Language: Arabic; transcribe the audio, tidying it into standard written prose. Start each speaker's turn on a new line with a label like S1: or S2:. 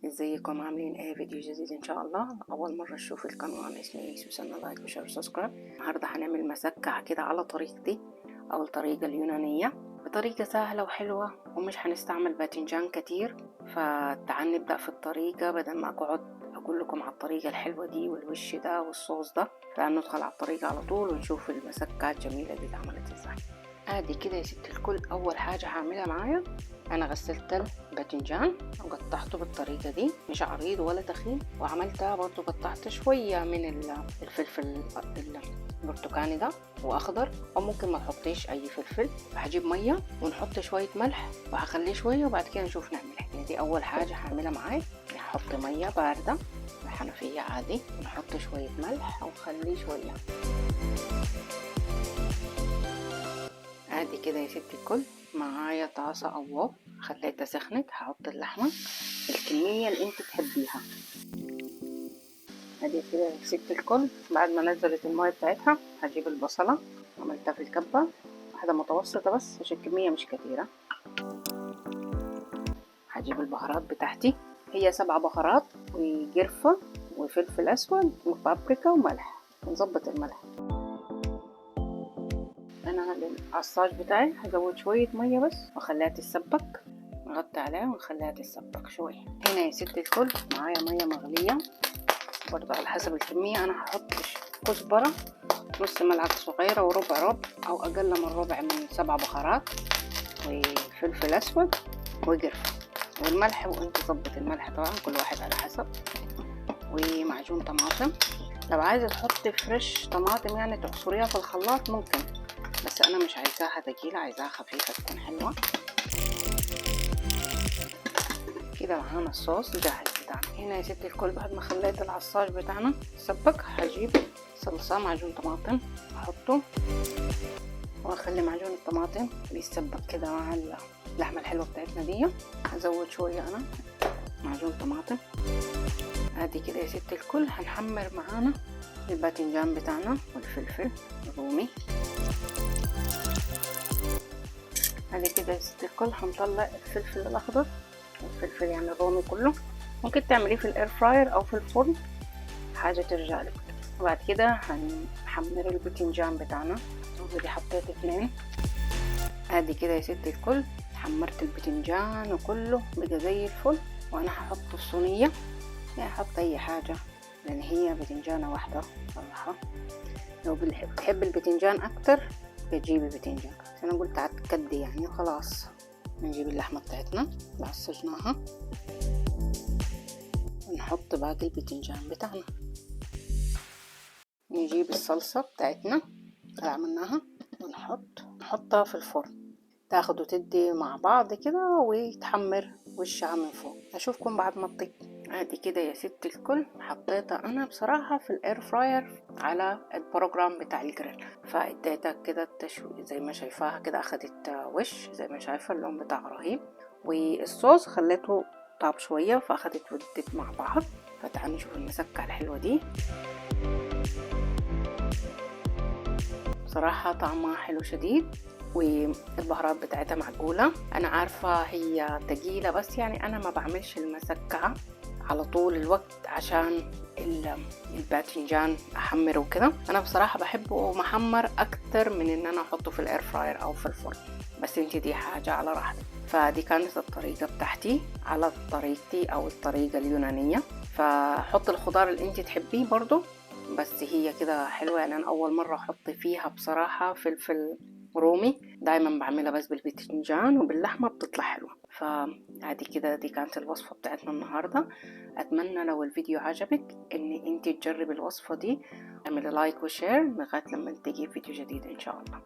S1: ازيكم عاملين ايه؟ فيديو جديد ان شاء الله. اول مره تشوف القناه، اسمي سوسنة. لايك وشير وسبسكرايب. النهارده هنعمل مسكع كده على طريقتي او الطريقه اليونانيه، بطريقه سهله وحلوه ومش هنستعمل باذنجان كتير. فتعال نبدا في الطريقه بدل ما اقعد اقول لكم على الطريقه الحلوه دي والوش ده والصوص ده. فندخل على الطريقه على طول ونشوف المسكع الجميله دي اتعملت ازاي. ادي كده يا ست الكل، اول حاجه هعملها معايا انا غسلت الباذنجان وقطعته بالطريقه دي، مش عريض ولا تخين. وعملتها برضو قطعت شويه من الفلفل البرتقاني ده واخضر، او ممكن ما تحطيش اي فلفل. هجيب ميه ونحط شويه ملح وهخليه شويه وبعد كده نشوف نعملها. يعني دي اول حاجه هعملها معايا، نحط ميه بارده الحنفيه عادي، نحط شويه ملح ونخليه شويه. ادي كده يا ست الكل، معايا طاسه او وok خليتها سخنت. هحط اللحمه الكميه اللي انت تحبيها. ادي كده يا ست الكل، بعد ما نزلت الميه بتاعتها هجيب البصله، عملتها في الكبه واحده متوسطه بس عشان الكميه مش كتيره. هجيب البهارات بتاعتي، هي 7 بهارات وقرفه وفلفل اسود وبابريكا وملح. نظبط الملح. انا العصاج بتاعي هزود شويه ميه بس واخليها تتسبك، نغطي عليها ونخليها تتسبك شويه. هنا يا ست الكل معايا ميه مغليه برضه على حسب الكميه. انا هحط كزبره نص ملعقه صغيره وربع او اقل من ربع من 7 بهارات وفلفل اسود وقرفه والملح، وانت ظبط الملح طبعا كل واحد على حسب. ومعجون طماطم، لو عايزه تحطي فريش طماطم يعني تعصريها في الخلاط ممكن، بس انا مش عايزاها تقيله، عايزاها خفيفه تكون حلوه كده. معانا الصوص جاهز بتاعنا. هنا يا ست الكل بعد ما خليت العصاج بتاعنا سبك هجيب صلصه معجون طماطم احطه واخلي معجون الطماطم بيسبك كده مع اللحمه الحلوه بتاعتنا دي. هزود شويه انا معجون طماطم. ادي كده يا ست الكل، هنحمر معانا الباذنجان بتاعنا والفلفل الرومي. ادي كده يا ست الكل، هنطلع الفلفل الاخضر والفلفل يعني الرومي كله. ممكن تعمليه في الاير فراير او في الفرن، حاجه ترجع لك. وبعد كده هنحمر الباذنجان بتاعنا، ودي حطيت 2. ادي كده يا ست الكل، حمرت الباذنجان وكله بقى زي الفل. وانا هحط الصينيه، يعني احط اي حاجه لان هي باذنجانه واحده صراحه. لو بتحب الباذنجان اكتر بتجيبي باذنجان، انا قلت هتكدي يعني خلاص. نجيب اللحمه بتاعتنا اللي عصجناها ونحط باقي الباذنجان بتاعنا. نجيب الصلصه بتاعتنا اللي عملناها ونحطها في الفرن، تاخد وتدي مع بعض كده ويتحمر وشها من فوق. اشوفكم بعد ما تطيب. ادي كده يا ست الكل، حطيتها انا بصراحه في الاير فراير على البروجرام بتاع الجريل، فاديتها كده التشويق زي ما شايفاها كده، اخدت وش زي ما شايفه اللون بتاعها رهيب. والصوص خليته طاب شويه فاخدت ودت مع بعض. فتعالوا نشوف المسكه الحلوه دي، بصراحه طعمها حلو شديد والبهارات بتاعتها معقولة. انا عارفة هي تقيلة بس يعني انا ما بعملش المسكعة على طول الوقت عشان الباذنجان احمره كده. انا بصراحة بحبه محمر اكتر من ان انا احطه في الاير فراير او في الفرن، بس انت دي حاجة على راحتك. فدي كانت الطريقة بتاعتي على طريقتي او الطريقة اليونانية. فحط الخضار اللي انت تحبيه برضو، بس هي كده حلوة. يعني انا اول مرة احط فيها بصراحة فلفل رومي، دايما بعملها بس بالباذنجان وباللحمه بتطلع حلوه. فعادي كده دي كانت الوصفه بتاعتنا النهارده. اتمنى لو الفيديو عجبك ان انت تجربي الوصفه دي، اعملي لايك وشير لغايه لما نلتقي في فيديو جديد ان شاء الله.